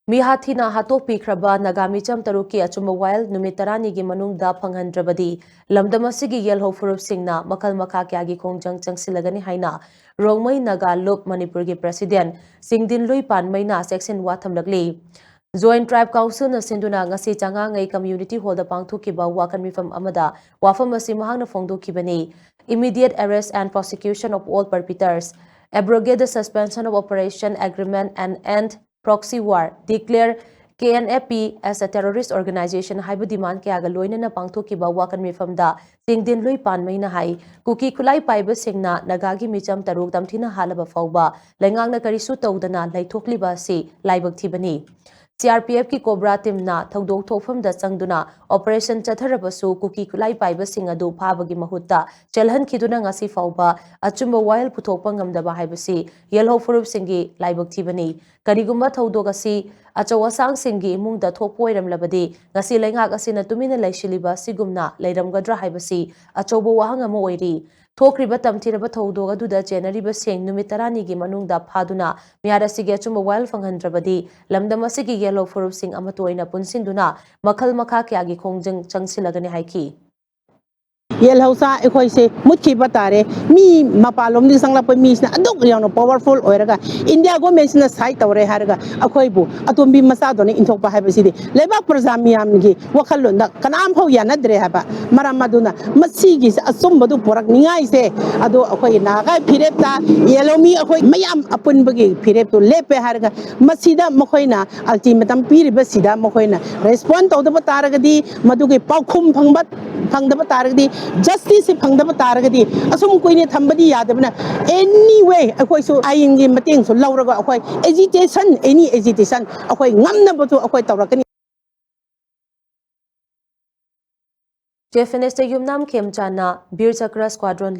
Mihathina hatokpikraba Naga micham taruki achumba while numitarani gi manungda phanghandrabadi lamdamasigi yelho furup singna makal makha kyagi khongjang changshillagani haina Rongmei Naga Loop Manipuri gi president Singdin Lui Panmaina section wathamlagli Joint Tribe Council na sinduna ngasi changangai community hall da pangthukiba wakan mifam amada wafam asi mahangna phongdokibani immediate arrest and prosecution of all perpetrators abrogate the suspension of operation agreement and end proxy war, declare KNFP as a terrorist organization haibu demand ke aga loina na pangthoki ba wakan mifamda Singdin Lui Panmai na hai kuki kulai paiba singna Nagagi micham taruk damthina halaba fauba lengang na karisu tawdana laithokli ba si laibak thibani CRPF ki Cobra team na thogdok thofam da changduna operation chatharabasu kuki kulai paiba sing adu phabagi mahutta chelhan khiduna ngasi fauba achumba while puthokpa ngamdaba haibasi yelho furup singi laibak thibani karigumba thodok asi achawasang singi imungda thokpoiram labadi ngasi laingak asina tumina laishiliba sigumna leiramgadra haibasi achawbo wahang ama oiri Thokriba tamthiraba thodog aduda January seng numit 10 gi manungda phaduna miarasigi achumba while fanghandrabadi lamdamasigi yellow furup sing amatoina punsinduna makhal makha kyagi khongjang changshillagani haiki Yelhausa equise Muki Batare, me Mapalom di Sangla Mis, Adok powerful oiraga, India go mention a site or a Haraga, a Koibu, Atumbi Masadoni in Topa Haba City, Leva Prozamiamgi, Wakalunda, Kanam Hoyana Drehaba, Maramaduna, Masigis, a Sumbadu Porak Ningaise, Ado Akoy Naga, Pireta, Yelomi, Akoy Mayam upon Bagi, Pireto, Lepe Haraga, Masida Mokoina, Ultimatum Piribasida Mokoina, respond to the Bataragadi, Madugi Paukum Pangbat, Pangda Bataragadi. Justice phangdaba taragadi asum koine thambadi yadabna anyway akoi so ayin gi mateng so lauraga akoi agitation any agitation akoi ngamna batu akoi tawrakani Chief Minister Yumnam Khemchana Bir Chakra Squadron